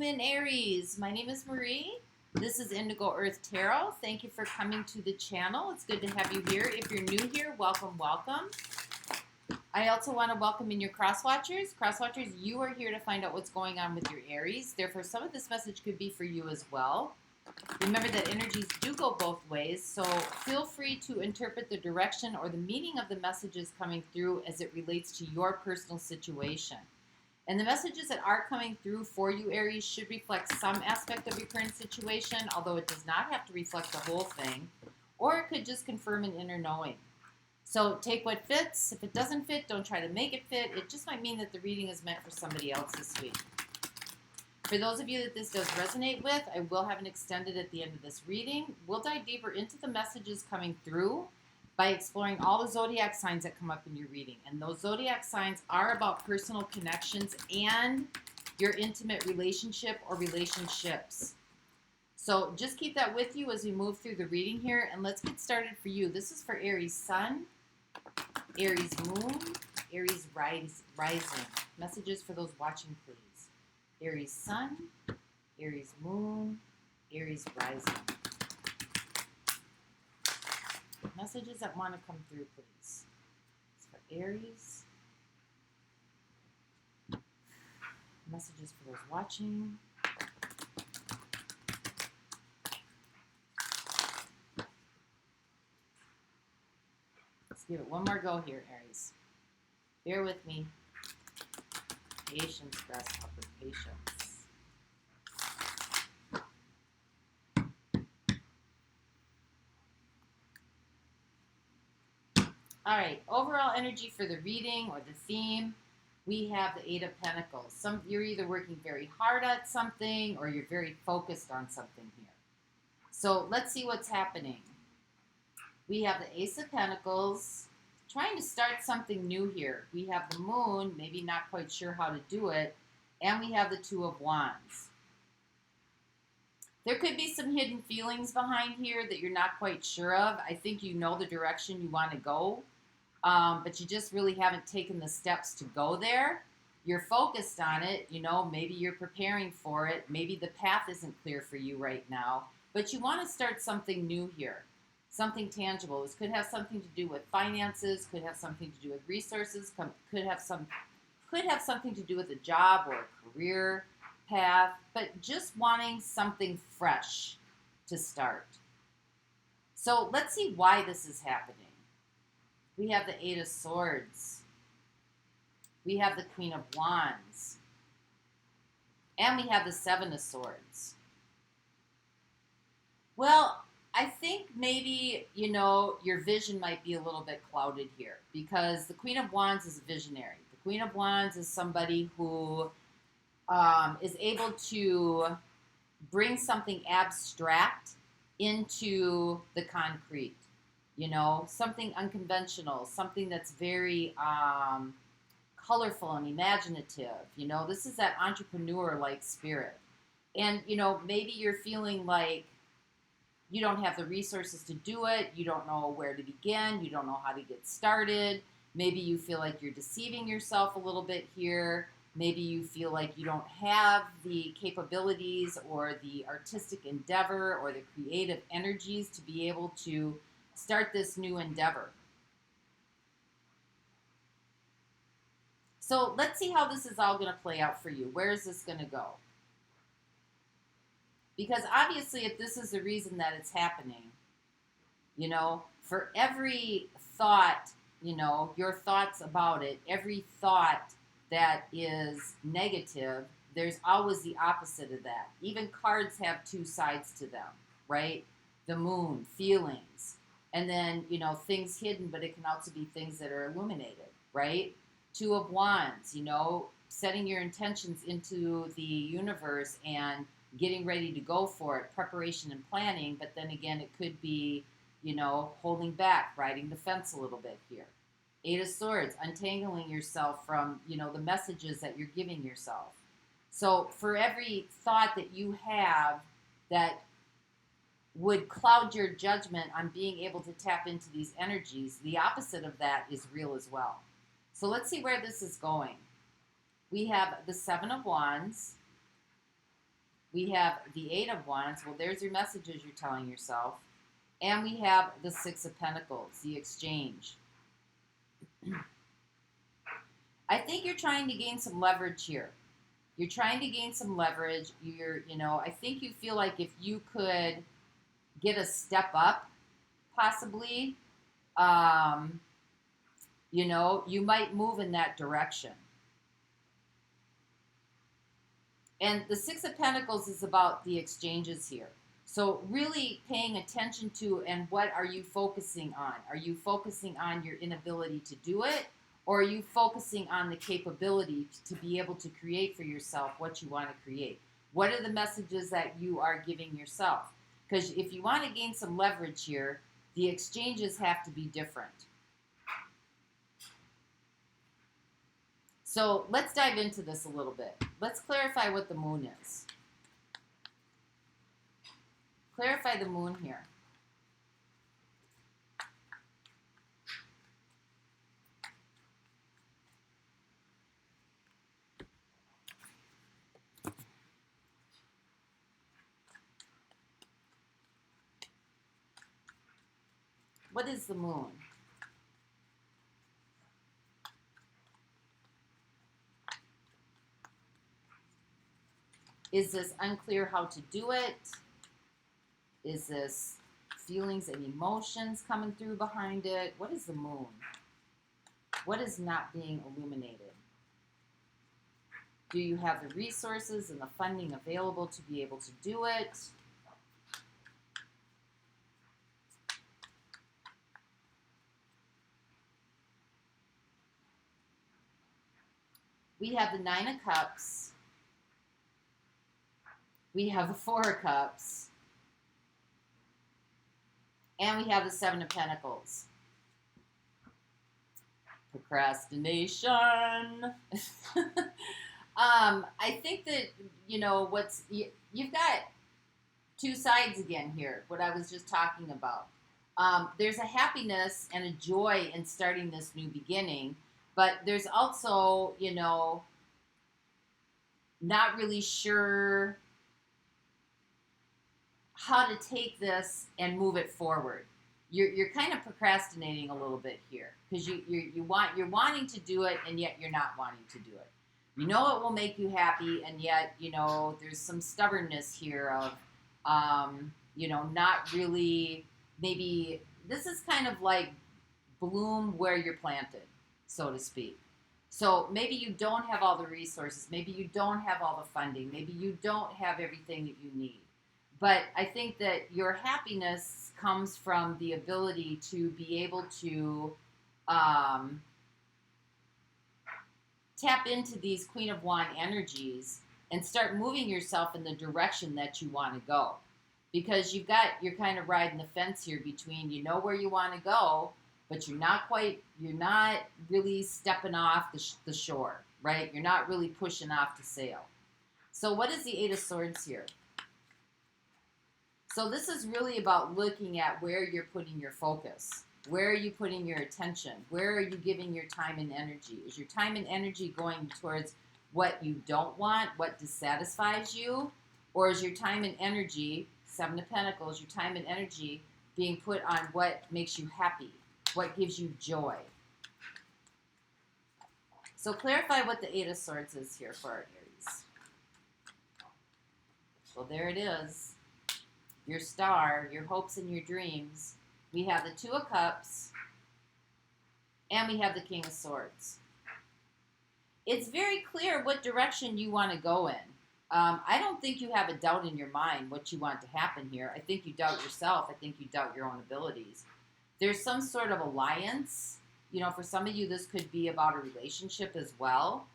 in Aries. My name is Marie. This is Indigo Earth Tarot. Thank you for coming to the channel. It's good to have you here. If you're new here, welcome, welcome. I also want to welcome in your cross-watchers. Cross-watchers, you are here to find out what's going on with your Aries. Therefore, some of this message could be for you as well. Remember that energies do go both ways, so feel free to interpret the direction or the meaning of the messages coming through as it relates to your personal situation. And the messages that are coming through for you, Aries, should reflect some aspect of your current situation, although it does not have to reflect the whole thing, or it could just confirm an inner knowing. So take what fits. If it doesn't fit, don't try to make it fit. It just might mean that the reading is meant for somebody else this week. For those of you that this does resonate with, I will have an extended at the end of this reading. We'll dive deeper into the messages coming through by exploring all the zodiac signs that come up in your reading. And those zodiac signs are about personal connections and your intimate relationship or relationships. So just keep that with you as we move through the reading here. And let's get started for you. This is for Aries Sun, Aries Moon, Aries Rising. Messages for those watching, please. Aries Sun, Aries Moon, Aries Rising. Messages that want to come through, please. It's for Aries. Messages for those watching. Let's give it one more go here, Aries. Bear with me. Patience, grasshopper, patience. All right, overall energy for the reading or the theme, we have the Eight of Pentacles. You're either working very hard at something or you're very focused on something here. So let's see what's happening. We have the Ace of Pentacles, trying to start something new here. We have the Moon, maybe not quite sure how to do it, and we have the Two of Wands. There could be some hidden feelings behind here that you're not quite sure of. I think you know the direction you want to go. But you just really haven't taken the steps to go there. You're focused on it, you know, maybe you're preparing for it. Maybe the path isn't clear for you right now, but you want to start something new here, something tangible. This could have something to do with finances, could have something to do with resources, could have something to do with a job or a career path, but just wanting something fresh to start. So let's see why this is happening. We have the Eight of Swords. We have the Queen of Wands. And we have the Seven of Swords. Well, I think maybe, you know, your vision might be a little bit clouded here because the Queen of Wands is a visionary. The Queen of Wands is somebody who is able to bring something abstract into the concrete. You know, something unconventional, something that's very colorful and imaginative. You know, this is that entrepreneur-like spirit. And, you know, maybe you're feeling like you don't have the resources to do it. You don't know where to begin. You don't know how to get started. Maybe you feel like you're deceiving yourself a little bit here. Maybe you feel like you don't have the capabilities or the artistic endeavor or the creative energies to be able to start this new endeavor. So let's see how this is all going to play out for you. Where is this going to go? Because obviously if this is the reason that it's happening, you know, for every thought, you know, your thoughts about it, every thought that is negative, there's always the opposite of that. Even cards have two sides to them, right? The Moon, feelings. And then, you know, things hidden, but it can also be things that are illuminated, right? Two of Wands, you know, setting your intentions into the universe and getting ready to go for it, preparation and planning. But then again, it could be, you know, holding back, riding the fence a little bit here. Eight of Swords, untangling yourself from, you know, the messages that you're giving yourself. So for every thought that you have that would cloud your judgment on being able to tap into these energies, the opposite of that is real as well. So let's see where this is going. We have the Seven of Wands, We have the Eight of Wands. Well, there's your messages you're telling yourself. And we have the Six of Pentacles, the exchange. I think you're trying to gain some leverage here. You're trying to gain some leverage. I think you feel like if you could get a step up, possibly, you might move in that direction. And the Six of Pentacles is about the exchanges here. So really paying attention to, and what are you focusing on? Are you focusing on your inability to do it? Or are you focusing on the capability to be able to create for yourself what you want to create? What are the messages that you are giving yourself? Because if you want to gain some leverage here, the exchanges have to be different. So let's dive into this a little bit. Let's clarify what the moon is. Clarify the moon here. What is the moon? Is this unclear how to do it? Is this feelings and emotions coming through behind it? What is the moon? What is not being illuminated? Do you have the resources and the funding available to be able to do it? We have the Nine of Cups. We have the Four of Cups. And we have the Seven of Pentacles. Procrastination. I think that, you've got two sides again here, what I was just talking about. There's a happiness and a joy in starting this new beginning, but there's also, not really sure how to take this and move it forward. You're kind of procrastinating a little bit here because you're wanting to do it, and yet you're not wanting to do it. You know it will make you happy, and yet there's some stubbornness here of not really. Maybe this is kind of like bloom where you're planted, so to speak. So maybe you don't have all the resources, maybe you don't have all the funding, maybe you don't have everything that you need. But I think that your happiness comes from the ability to be able to tap into these Queen of Wands energies and start moving yourself in the direction that you want to go. Because you're kind of riding the fence here between, where you want to go, but you're not really stepping off the shore, right? You're not really pushing off the sail. So what is the Eight of Swords here? So this is really about looking at where you're putting your focus. Where are you putting your attention? Where are you giving your time and energy? Is your time and energy going towards what you don't want, what dissatisfies you? Or is your time and energy, Seven of Pentacles, your time and energy being put on what makes you happy? What gives you joy? So clarify what the Eight of Swords is here for our Aries. Well, there it is. Your star, your hopes and your dreams. We have the Two of Cups, and we have the King of Swords. It's very clear what direction you want to go in. I don't think you have a doubt in your mind what you want to happen here. I think you doubt yourself. I think you doubt your own abilities. There's some sort of alliance. For some of you, this could be about a relationship as well.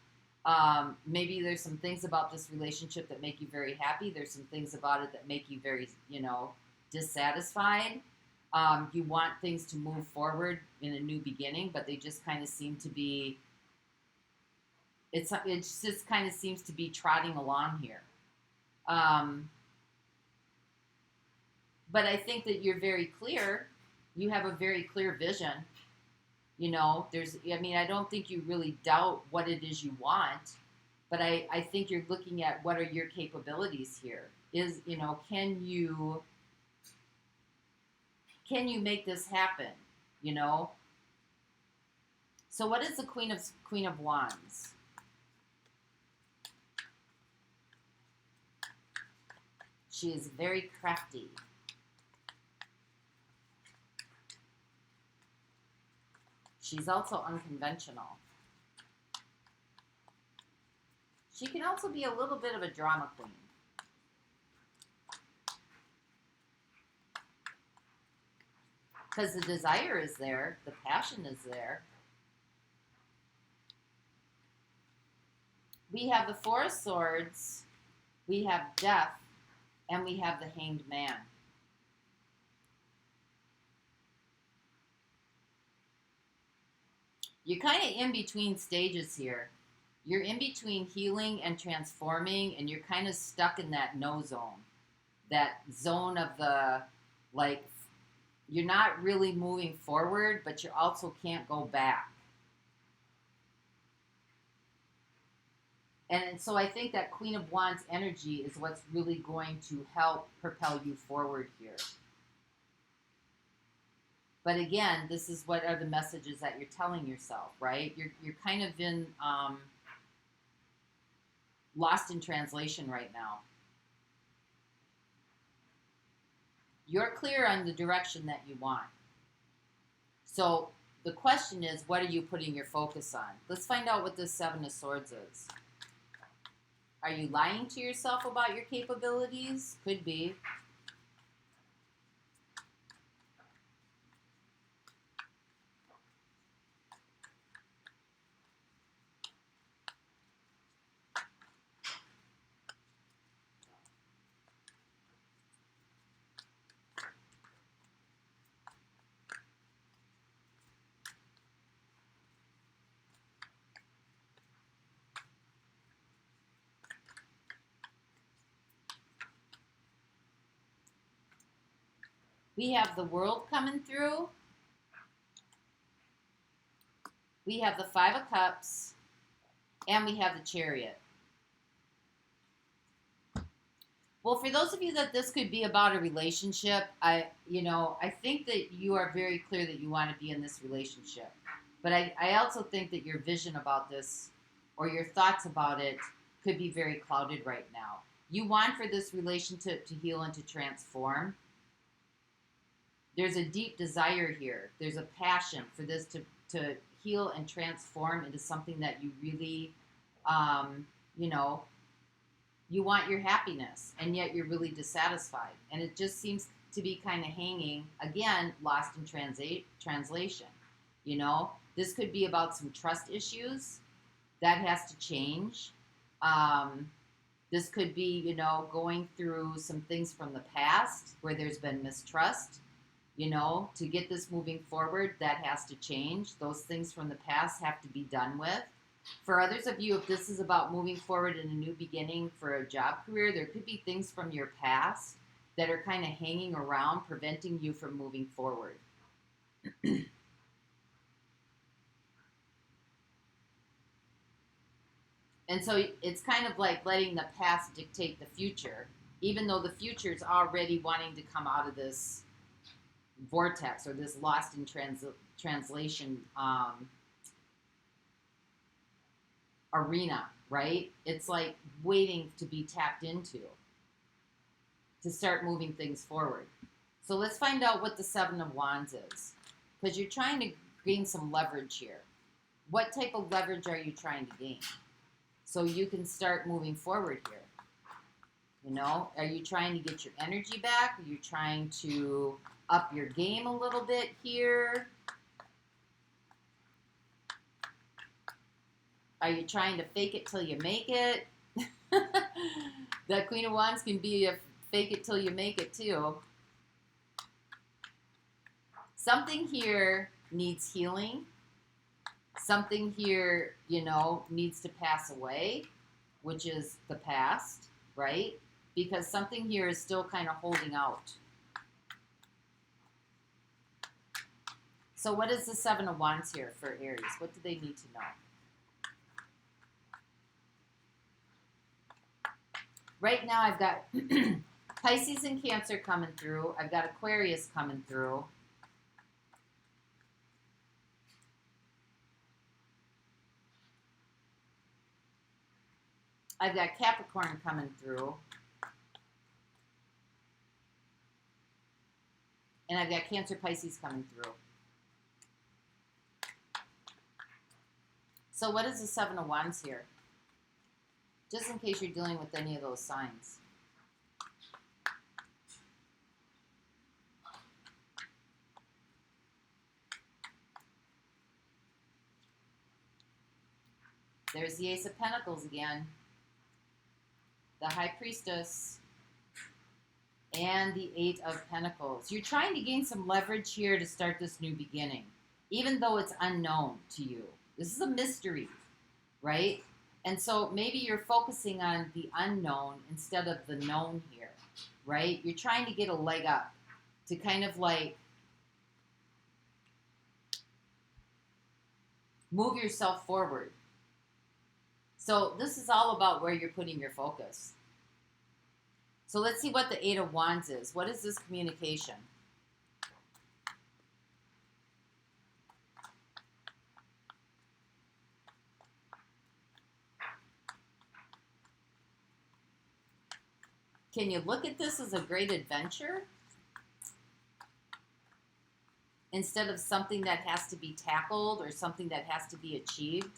Maybe there's some things about this relationship that make you very happy. There's some things about it that make you very, dissatisfied. You want things to move forward in a new beginning, but they just kind of seem to be, it just kind of seems to be trotting along here. But I think that you're very clear. You have a very clear vision. I don't think you really doubt what it is you want. But I think you're looking at what are your capabilities here. Is, you know, can you make this happen? You know? So what is the Queen of Wands? She is very crafty. She's also unconventional. She can also be a little bit of a drama queen. Because the desire is there, the passion is there. We have the Four of Swords, we have Death, and we have the Hanged Man. You're kind of in between stages here. You're in between healing and transforming, and you're kind of stuck in that no zone. That zone of the, like, you're not really moving forward, but you also can't go back. And so I think that Queen of Wands energy is what's really going to help propel you forward here. But again, this is what are the messages that you're telling yourself, right? You're kind of in lost in translation right now. You're clear on the direction that you want. So the question is, what are you putting your focus on? Let's find out what this Seven of Swords is. Are you lying to yourself about your capabilities? Could be. We have the World coming through. We have the Five of Cups. And we have the Chariot. Well, for those of you that this could be about a relationship, I think that you are very clear that you want to be in this relationship. But I also think that your vision about this or your thoughts about it could be very clouded right now. You want for this relationship to heal and to transform. There's a deep desire here. There's a passion for this to heal and transform into something that you really, you want your happiness, and yet you're really dissatisfied. And it just seems to be kind of hanging, again, lost in translation. You know, this could be about some trust issues. That has to change. This could be, going through some things from the past where there's been mistrust. To get this moving forward, that has to change. Those things from the past have to be done with. For others of you, if this is about moving forward in a new beginning for a job career, there could be things from your past that are kind of hanging around, preventing you from moving forward. And so it's kind of like letting the past dictate the future, even though the future is already wanting to come out of this vortex or this lost in translation arena, right? It's like waiting to be tapped into to start moving things forward. So let's find out what the Seven of Wands is, because you're trying to gain some leverage here. What type of leverage are you trying to gain so you can start moving forward here? Are you trying to get your energy back? Are you trying to up your game a little bit here? Are you trying to fake it till you make it? That Queen of Wands can be a fake it till you make it too. Something here needs healing. Something here, needs to pass away, which is the past, right? Because something here is still kind of holding out. So what is the Seven of Wands here for Aries? What do they need to know? Right now I've got Pisces and Cancer coming through. I've got Aquarius coming through. I've got Capricorn coming through. And I've got Cancer, Pisces coming through. So what is the Seven of Wands here? Just in case you're dealing with any of those signs. There's the Ace of Pentacles again. The High Priestess. And the Eight of Pentacles. You're trying to gain some leverage here to start this new beginning, even though it's unknown to you. This is a mystery, right? And so maybe you're focusing on the unknown instead of the known here, right? You're trying to get a leg up to kind of like move yourself forward. So this is all about where you're putting your focus. So let's see what the Eight of Wands is. What is this communication? Can you look at this as a great adventure? Instead of something that has to be tackled or something that has to be achieved?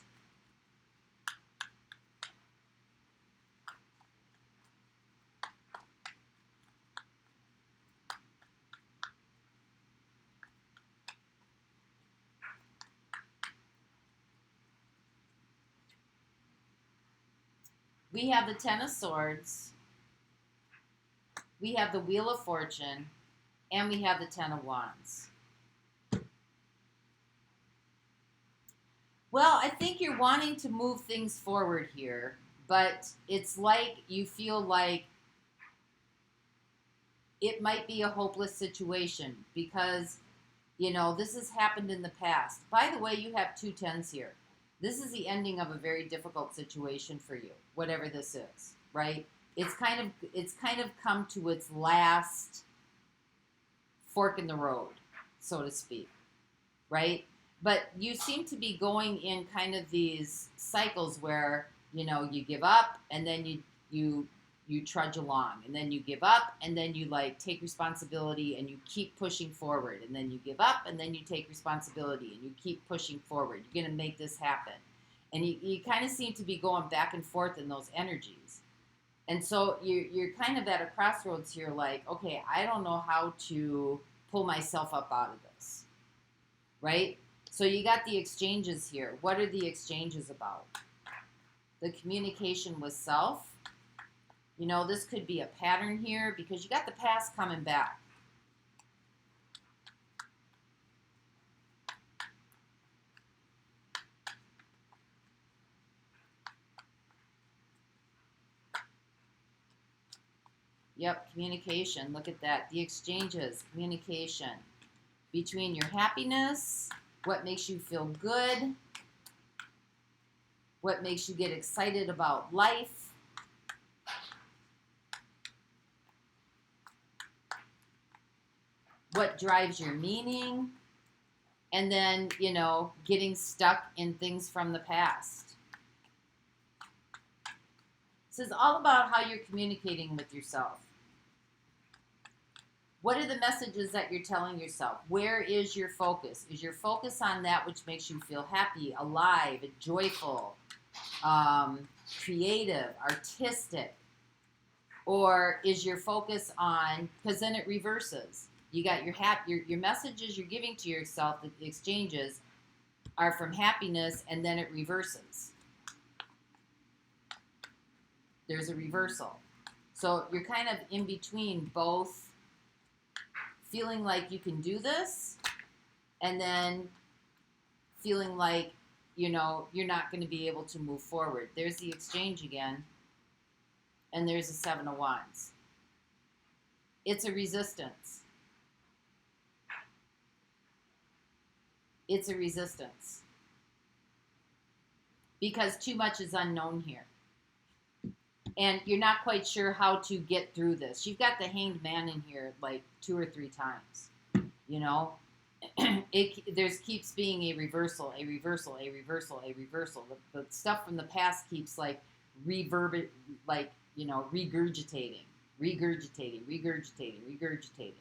We have the Ten of Swords, we have the Wheel of Fortune, and we have the Ten of Wands. Well, I think you're wanting to move things forward here, but it's like you feel like it might be a hopeless situation because, you know, this has happened in the past. By the way, you have two tens here. This is the ending of a very difficult situation for you, whatever this is, right? It's kind of come to its last fork in the road, so to speak, right? But you seem to be going in kind of these cycles where, you know, you give up and then you trudge along, and then you give up and then you like take responsibility and you keep pushing forward, and then you give up and then you take responsibility and you keep pushing forward. You're going to make this happen. And you kind of seem to be going back and forth in those energies. And so you're kind of at a crossroads here, like, okay, I don't know how to pull myself up out of this, right? So you got the exchanges here. What are the exchanges about? The communication with self. You know, this could be a pattern here because you got the past coming back. Yep, communication. Look at that. The exchanges, communication between your happiness, what makes you feel good, what makes you get excited about life, what drives your meaning, and then, you know, getting stuck in things from the past. This is all about how you're communicating with yourself. What are the messages that you're telling yourself? Where is your focus? Is your focus on that which makes you feel happy, alive, joyful, creative, artistic? Or is your focus on, because then it reverses. You got your messages you're giving to yourself, the exchanges, are from happiness, and then it reverses. There's a reversal. So you're kind of in between both feeling like you can do this and then feeling like, you know, you're not going to be able to move forward. There's the exchange again, and there's the Seven of Wands. It's a resistance. It's a resistance. Because too much is unknown here. and you're not quite sure how to get through this. You've got the Hanged Man in here like 2 or 3 times, you know. There's keeps being a reversal, a reversal, a reversal, a reversal. The stuff from the past keeps like regurgitating, regurgitating, regurgitating.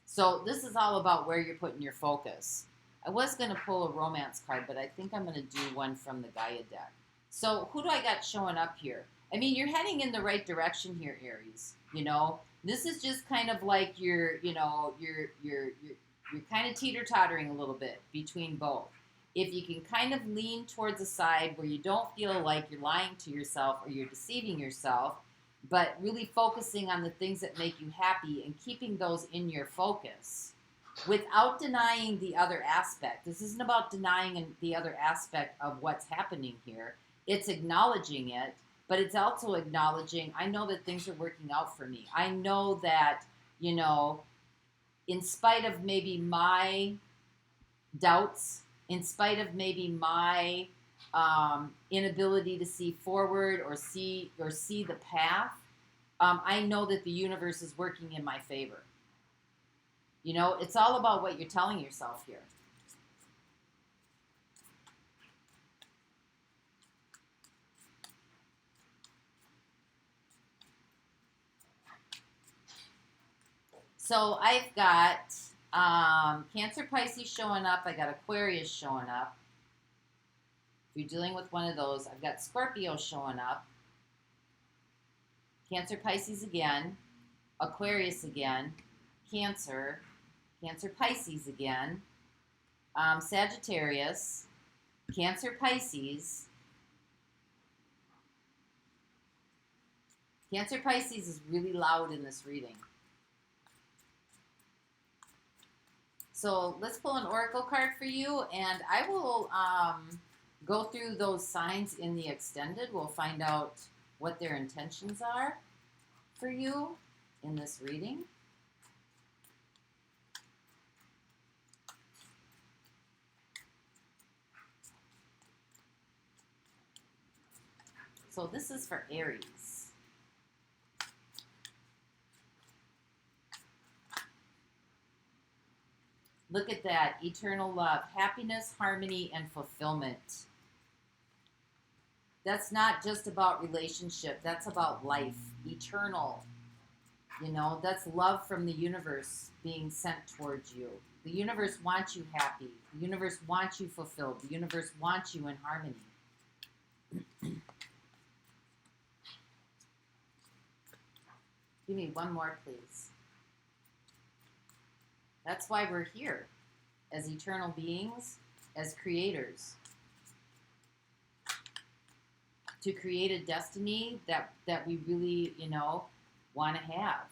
So this is all about where you're putting your focus. I was going to pull a romance card, but I think I'm going to do one from the Gaia deck. So who do I got showing up here? I mean, you're heading in the right direction here, Aries. You know, this is just kind of like you're kind of teeter-tottering a little bit between both. If you can kind of lean towards a side where you don't feel like you're lying to yourself or you're deceiving yourself, but really focusing on the things that make you happy and keeping those in your focus without denying the other aspect. This isn't about denying the other aspect of what's happening here. It's acknowledging it, but it's also acknowledging, I know that things are working out for me. I know that, you know, in spite of maybe my doubts, in spite of maybe my inability to see forward or see the path, I know that the universe is working in my favor. You know, it's all about what you're telling yourself here. So I've got Cancer, Pisces showing up. I got Aquarius showing up. If you're dealing with one of those, I've got Scorpio showing up. Cancer, Pisces again. Aquarius again. Cancer, Pisces again. Sagittarius. Cancer, Pisces. Cancer, Pisces is really loud in this reading. So let's pull an oracle card for you, and I will go through those signs in the extended. We'll find out what their intentions are for you in this reading. So this is for Aries. Look at that, eternal love, happiness, harmony, and fulfillment. That's not just about relationship. That's about life, eternal. You know, that's love from the universe being sent towards you. The universe wants you happy. The universe wants you fulfilled. The universe wants you in harmony. Give me one more, please. That's why we're here as eternal beings, as creators, to create a destiny that we really, you know, want to have.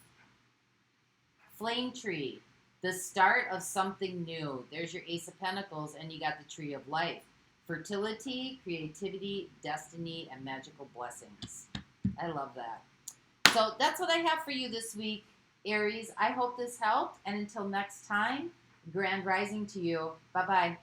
Flame tree, the start of something new. There's your Ace of Pentacles, and you got the Tree of Life. Fertility, creativity, destiny, and magical blessings. I love that. So that's what I have for you this week, Aries. I hope this helped, and until next time, grand rising to you. Bye-bye.